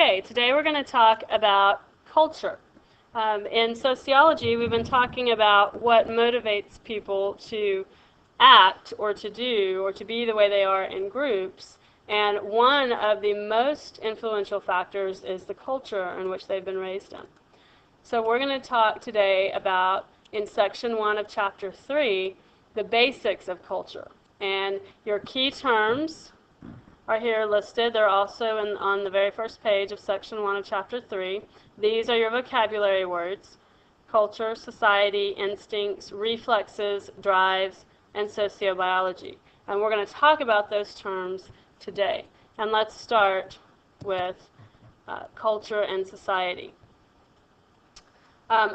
Okay, today we're going to talk about culture. In sociology, we've been talking about what motivates people to act or to do or to be the way they are in groups. And one of the most influential factors is the culture in which they've been raised in. So we're going to talk today about, in section 1 of chapter 3, the basics of culture. And your key terms are here listed. They're also on the very first page of section 1 of chapter 3. These are your vocabulary words: culture, society, instincts, reflexes, drives, and sociobiology. And we're going to talk about those terms today. And let's start with culture and society.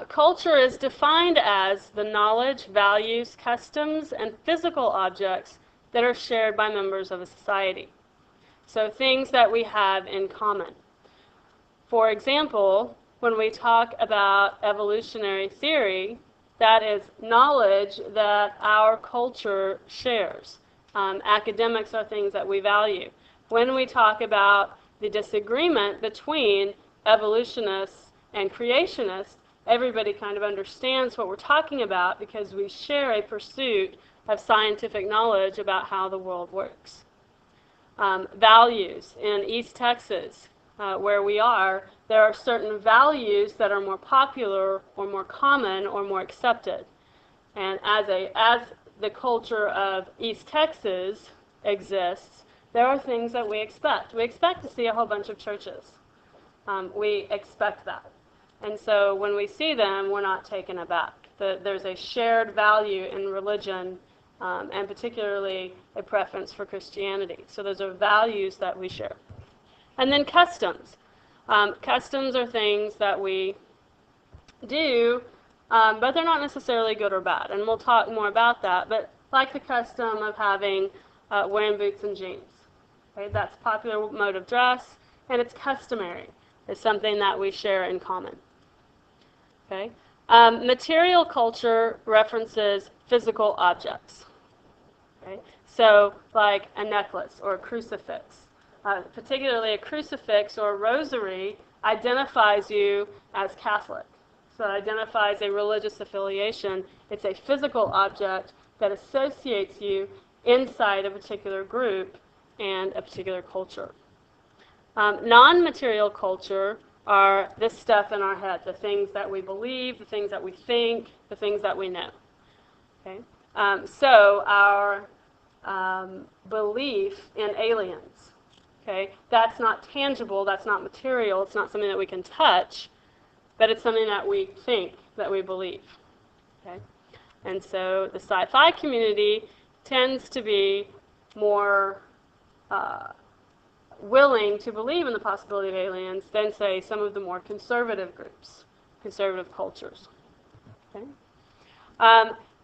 Culture is defined as the knowledge, values, customs, and physical objects that are shared by members of a society. So things that we have in common. For example, when we talk about evolutionary theory, that is knowledge that our culture shares. Academics are things that we value. When we talk about the disagreement between evolutionists and creationists, everybody kind of understands what we're talking about because we share a pursuit of scientific knowledge about how the world works. Values. In East Texas, where we are, there are certain values that are more popular or more common or more accepted. And as the culture of East Texas exists, there are things that we expect. We expect to see a whole bunch of churches. We expect that. And so when we see them, we're not taken aback. There's a shared value in religion, and particularly a preference for Christianity. So those are values that we share. And then customs. Customs are things that we do, but they're not necessarily good or bad. And we'll talk more about that. But like the custom of wearing boots and jeans. Okay? That's a popular mode of dress, and it's customary. It's something that we share in common. Okay? Material culture references physical objects. Okay? So, like a necklace or a crucifix. Particularly a crucifix or a rosary identifies you as Catholic. So it identifies a religious affiliation. It's a physical object that associates you inside a particular group and a particular culture. Non-material culture are this stuff in our head, the things that we believe, the things that we think, the things that we know. Okay? So our belief in aliens, okay, that's not tangible, that's not material, it's not something that we can touch, but it's something that we think, that we believe. Okay? And so the sci-fi community tends to be more willing to believe in the possibility of aliens than, say, some of the more conservative groups, conservative cultures. Okay?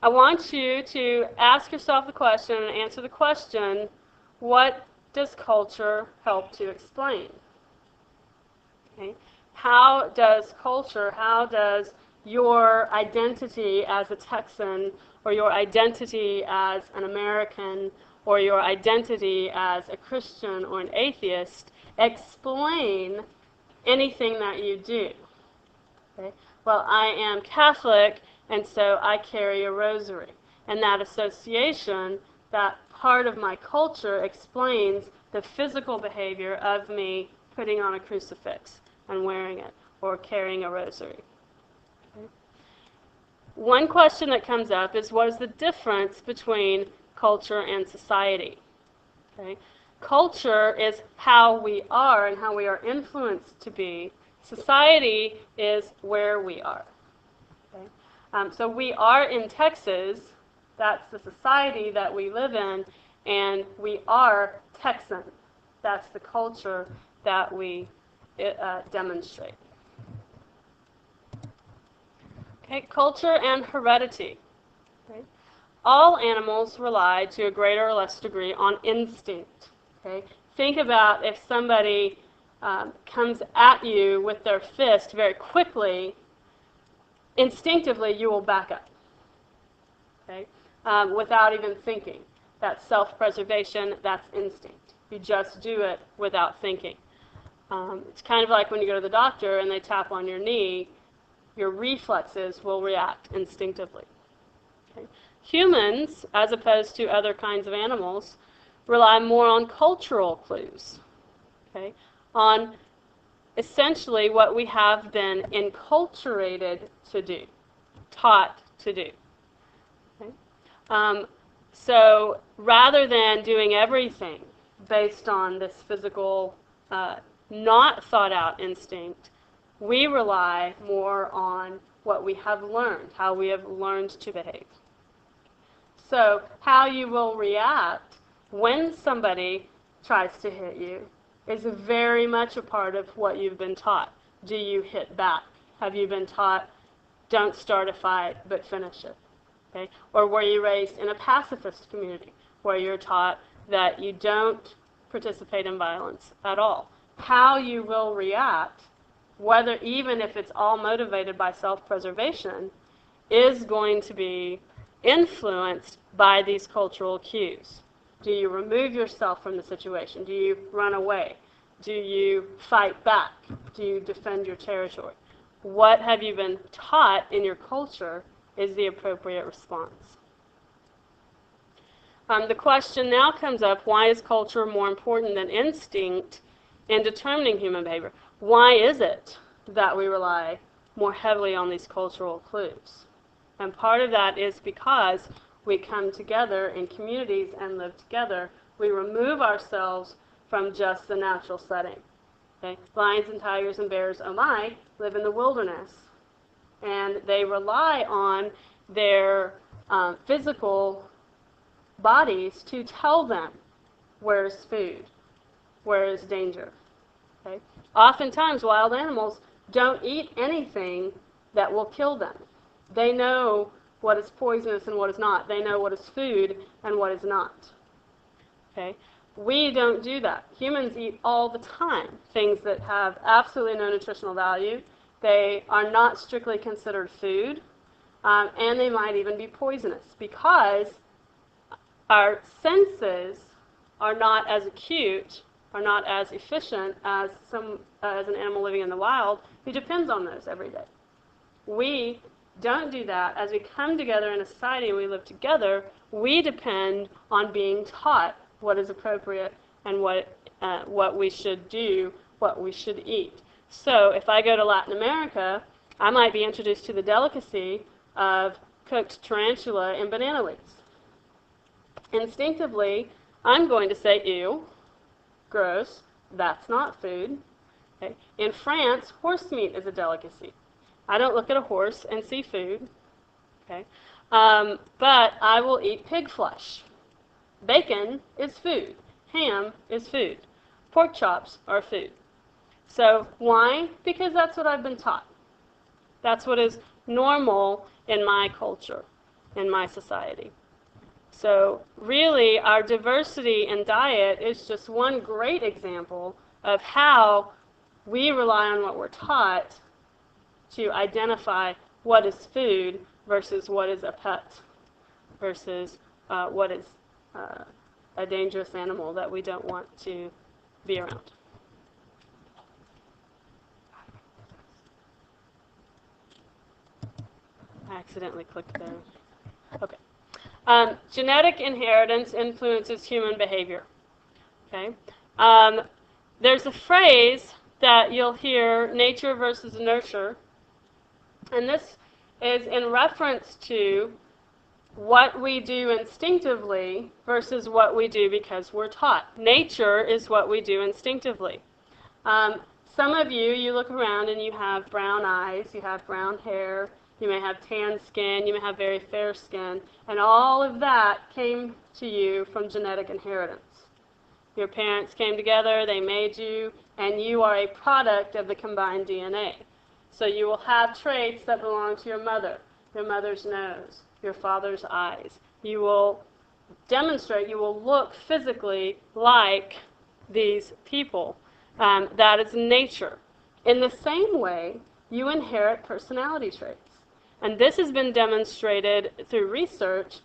I want you to ask yourself the question and answer the question, what does culture help to explain? Okay? How does culture, how does your identity as a Texan or your identity as an American or your identity as a Christian or an atheist explain anything that you do? Okay? Well, I am Catholic, and so I carry a rosary. And that association, that part of my culture, explains the physical behavior of me putting on a crucifix and wearing it, or carrying a rosary. Okay? One question that comes up is, what is the difference between culture and society? Okay? Culture is how we are and how we are influenced to be. Society is where we are. Okay? So we are in Texas. That's the society that we live in, and we are Texan. That's the culture that we demonstrate. Okay, culture and heredity. Okay? All animals rely to a greater or less degree on instinct. Okay? Think about if somebody comes at you with their fist very quickly, instinctively you will back up. Okay? Without even thinking. That's self-preservation, that's instinct. You just do it without thinking. It's kind of like when you go to the doctor and they tap on your knee, your reflexes will react instinctively. Okay? Humans, as opposed to other kinds of animals, rely more on cultural clues, okay? On essentially what we have been enculturated to do, taught to do. Okay? So rather than doing everything based on this physical, not thought out instinct, we rely more on what we have learned, how we have learned to behave. So how you will react when somebody tries to hit you is very much a part of what you've been taught. Do you hit back? Have you been taught, don't start a fight, but finish it? Okay? Or were you raised in a pacifist community where you're taught that you don't participate in violence at all? How you will react, whether even if it's all motivated by self-preservation, is going to be influenced by these cultural cues. Do you remove yourself from the situation? Do you run away? Do you fight back? Do you defend your territory? What have you been taught in your culture is the appropriate response. The question now comes up, why is culture more important than instinct in determining human behavior? Why is it that we rely more heavily on these cultural clues? And part of that is because we come together in communities and live together. We remove ourselves from just the natural setting. Okay? Lions and tigers and bears, oh my, live in the wilderness. And they rely on their physical bodies to tell them where's food, where is danger. Okay? Oftentimes, wild animals don't eat anything that will kill them. They know what is poisonous and what is not. They know what is food and what is not. Okay? We don't do that. Humans eat all the time things that have absolutely no nutritional value. They are not strictly considered food, and they might even be poisonous because our senses are not as acute, are not as efficient as an animal living in the wild who depends on those every day. We don't do that. As we come together in a society and we live together, we depend on being taught what is appropriate and what we should do, what we should eat. So if I go to Latin America, I might be introduced to the delicacy of cooked tarantula in banana leaves. Instinctively, I'm going to say, ew, gross, that's not food. Okay? In France, horse meat is a delicacy. I don't look at a horse and see food, okay? But I will eat pig flesh. Bacon is food. Ham is food. Pork chops are food. So why? Because that's what I've been taught. That's what is normal in my culture, in my society. So really, our diversity in diet is just one great example of how we rely on what we're taught to identify what is food versus what is a pet versus what is a dangerous animal that we don't want to be around. I accidentally clicked there. Okay. Genetic inheritance influences human behavior. Okay. There's a phrase that you'll hear, nature versus nurture. And this is in reference to what we do instinctively versus what we do because we're taught. Nature is what we do instinctively. Some of you look around and you have brown eyes, you have brown hair, you may have tan skin, you may have very fair skin, and all of that came to you from genetic inheritance. Your parents came together, they made you, and you are a product of the combined DNA. So you will have traits that belong to your mother's nose, your father's eyes. You will demonstrate, you will look physically like these people. That is nature. In the same way, you inherit personality traits. And this has been demonstrated through research.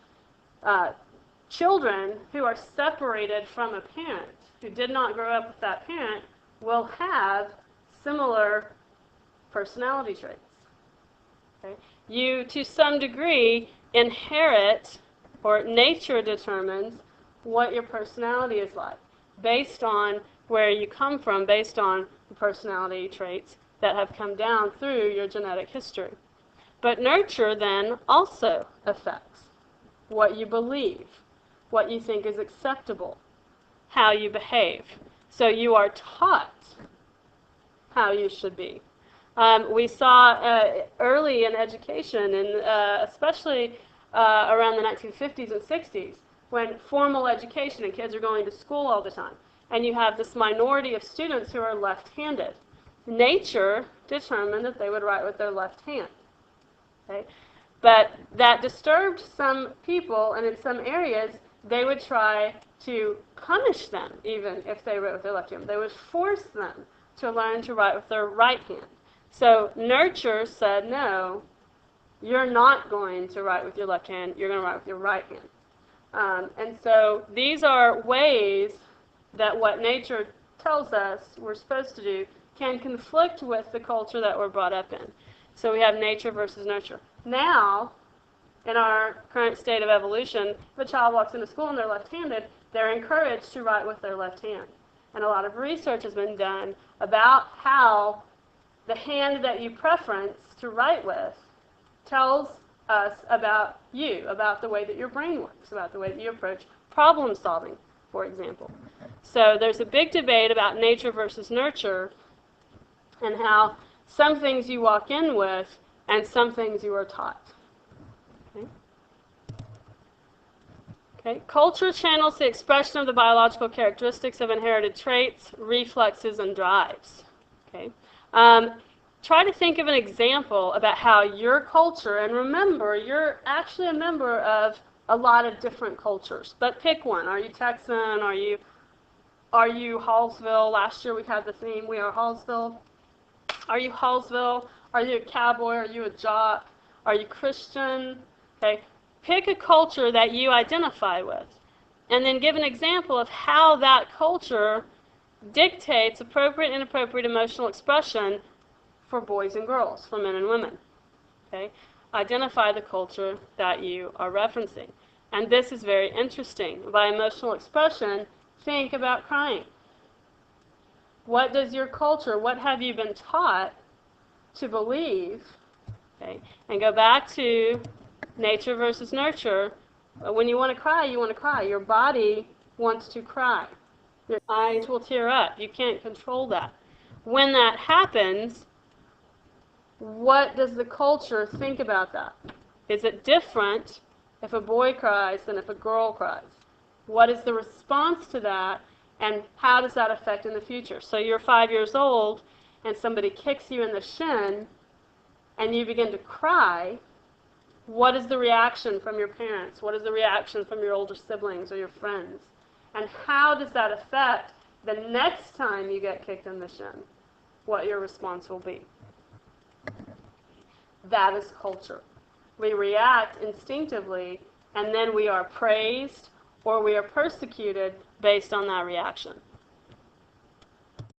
Children who are separated from a parent, who did not grow up with that parent, will have similar personality traits. Okay? You, to some degree, inherit, or nature determines what your personality is like, based on where you come from, based on the personality traits that have come down through your genetic history. But nurture then also affects what you believe, what you think is acceptable, how you behave. So you are taught how you should be. We saw early in education, and especially around the 1950s and 60s, when formal education and kids are going to school all the time, and you have this minority of students who are left-handed. Nature determined that they would write with their left hand. Okay? But that disturbed some people, and in some areas, they would try to punish them, even if they wrote with their left hand. They would force them to learn to write with their right hand. So nurture said, no, you're not going to write with your left hand, you're going to write with your right hand. And so these are ways that what nature tells us we're supposed to do can conflict with the culture that we're brought up in. So we have nature versus nurture. Now, in our current state of evolution, if a child walks into school and they're left-handed, they're encouraged to write with their left hand. And a lot of research has been done about how the hand that you preference to write with tells us about you, about the way that your brain works, about the way that you approach problem solving, for example. So there's a big debate about nature versus nurture, and how some things you walk in with and some things you are taught. Okay? Okay. Culture channels the expression of the biological characteristics of inherited traits, reflexes, and drives. Okay? Try to think of an example about how your culture, and remember, you're actually a member of a lot of different cultures, but pick one. Are you Texan? Are you Hallsville? Last year we had the theme, we are Hallsville. Are you Hallsville? Are you a cowboy? Are you a jock? Are you Christian? Okay. Pick a culture that you identify with, and then give an example of how that culture dictates appropriate and inappropriate emotional expression for boys and girls, for men and women. Okay? Identify the culture that you are referencing. And this is very interesting. By emotional expression, think about crying. What does your culture, what have you been taught to believe? Okay? And go back to nature versus nurture. When you want to cry, you want to cry. Your body wants to cry. Your eyes will tear up. You can't control that. When that happens, what does the culture think about that? Is it different if a boy cries than if a girl cries? What is the response to that, and how does that affect in the future? So you're 5 years old, and somebody kicks you in the shin, and you begin to cry. What is the reaction from your parents? What is the reaction from your older siblings or your friends? And how does that affect the next time you get kicked in the shin? What your response will be. That is culture. We react instinctively, and then we are praised or we are persecuted based on that reaction.